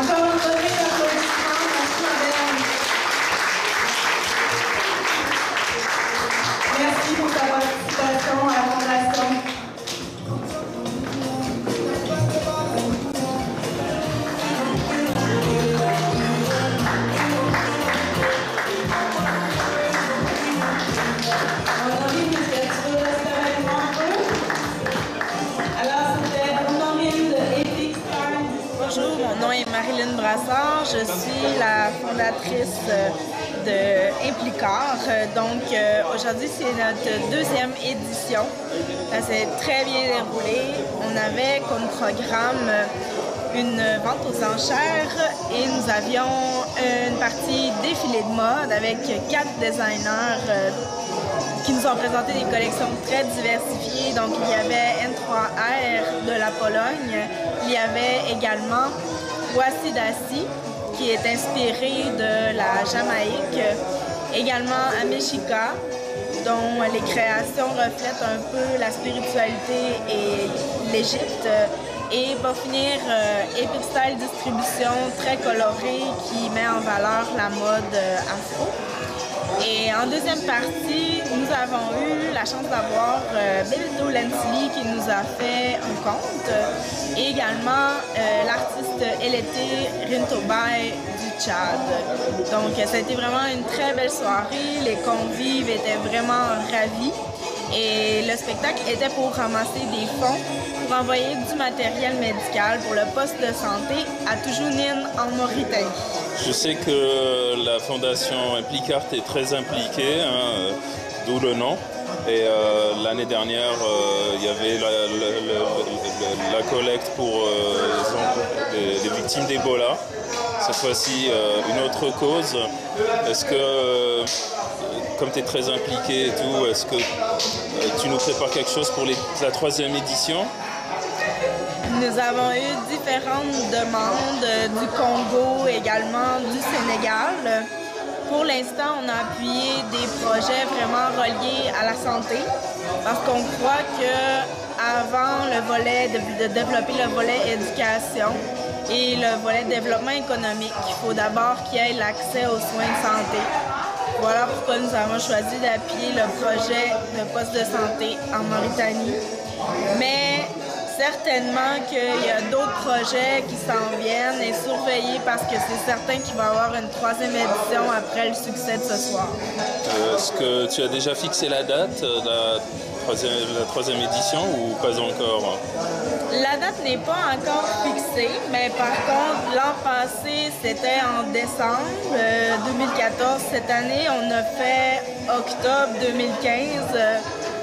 Encore une fois, d'applaudissements. Merci, madame. Merci pour ta participation à la fondation. Bonjour, mon nom est Marilyn Brassard, je suis la fondatrice de Implicar. Donc aujourd'hui c'est notre deuxième édition. Ça s'est très bien déroulé. On avait comme programme une vente aux enchères et nous avions une partie défilé de mode avec 4 designers qui nous ont présenté des collections très diversifiées. Donc, il y avait N3R de la Pologne. Il y avait également Wasidasi, qui est inspiré de la Jamaïque. Également Ameshika, dont les créations reflètent un peu la spiritualité et l'Égypte. Et pour finir, Epic Style Distribution, très colorée, qui met en valeur la mode afro. Et en deuxième partie, nous avons eu la chance d'avoir Beldo Lentili qui nous a fait un conte et également l'artiste Elete Rintobai du Tchad. Donc ça a été vraiment une très belle soirée, les convives étaient vraiment ravis et le spectacle était pour ramasser des fonds pour envoyer du matériel médical pour le poste de santé à Toujounine en Mauritanie. Je sais que la fondation Implicar est très impliquée, hein, d'où le nom. Et l'année dernière, il y avait la collecte pour les victimes d'Ebola. Cette fois-ci, une autre cause. Est-ce que, comme tu es très impliqué et tout, est-ce que tu nous prépares quelque chose pour la 3e édition? Nous avons eu différentes demandes du Congo, également du Sénégal. Pour l'instant, on a appuyé des projets vraiment reliés à la santé parce qu'on croit qu'avant le volet de développer le volet éducation et le volet développement économique, il faut d'abord qu'il y ait l'accès aux soins de santé. Voilà pourquoi nous avons choisi d'appuyer le projet de poste de santé en Mauritanie. Mais certainement qu'il y a d'autres projets qui s'en viennent et surveiller parce que c'est certain qu'il va y avoir une 3e édition après le succès de ce soir. Est-ce que tu as déjà fixé la date de la 3e édition ou pas encore? La date n'est pas encore fixée, mais par contre, l'an passé, c'était en décembre 2014. Cette année, on a fait octobre 2015.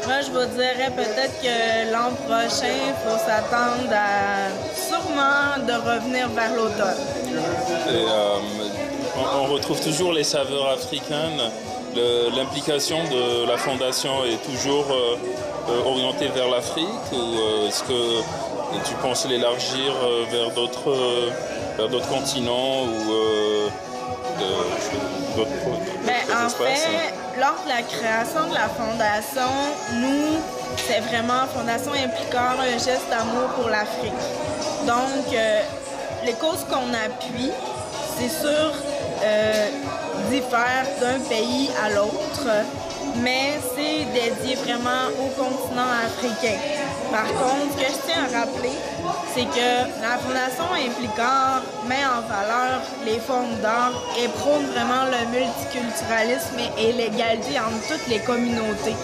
Moi, je vous dirais peut-être que l'an prochain, il faut s'attendre à sûrement de revenir vers l'automne. On retrouve toujours les saveurs africaines. L'implication de la fondation est toujours orientée vers l'Afrique ou est-ce que tu penses l'élargir vers d'autres continents ou d'autres en fait, lors de la création de la fondation, nous, c'est vraiment Fondation Implicar, un geste d'amour pour l'Afrique. Donc, les causes qu'on appuie, c'est sûr, diffèrent d'un pays à l'autre, mais c'est dédié vraiment au continent africain. Par contre, ce que je tiens à rappeler, c'est que la Fondation Implicar met en valeur les formes d'art et prône vraiment le multiculturalisme et l'égalité entre toutes les communautés.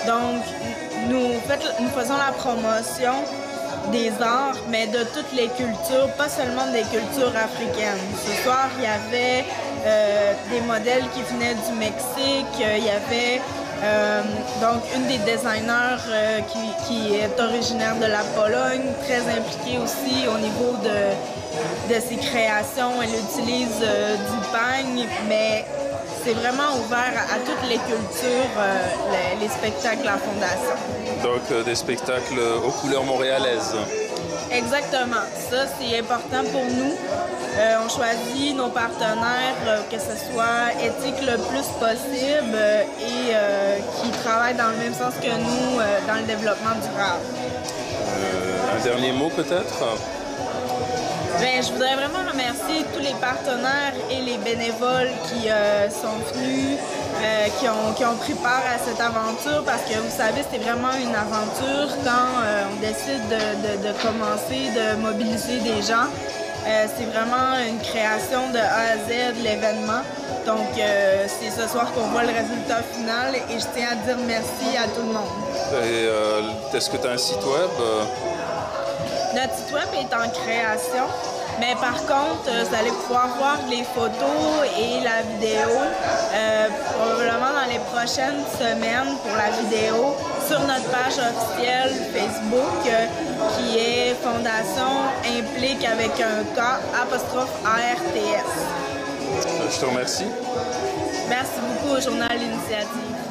Donc, nous faisons la promotion des arts, mais de toutes les cultures, pas seulement des cultures africaines. Ce soir, il y avait des modèles qui venaient du Mexique, il y avait donc une des designers qui est originaire de la Pologne, très impliquée aussi au niveau de ses créations. Elle utilise du pagne, mais c'est vraiment ouvert à toutes les cultures, les spectacles de la Fondation. Donc des spectacles aux couleurs montréalaises. Exactement. Ça, c'est important pour nous. On choisit nos partenaires que ce soit éthique le plus possible et qui travaillent dans le même sens que nous dans le développement durable. Un dernier mot peut-être? Bien, je voudrais vraiment remercier tous les partenaires et les bénévoles qui sont venus, qui ont pris part à cette aventure parce que vous savez, c'est vraiment une aventure quand on décide de commencer, de mobiliser des gens. C'est vraiment une création de A à Z de l'événement. Donc, c'est ce soir qu'on voit le résultat final et je tiens à dire merci à tout le monde. Et est-ce que tu as un site web? Notre site web est en création, mais par contre, vous allez pouvoir voir les photos et la vidéo probablement dans les prochaines semaines pour la vidéo sur notre page officielle Facebook qui est Fondation Implique avec un K 'ARTS. Je te remercie. Merci beaucoup au journal L'Initiative.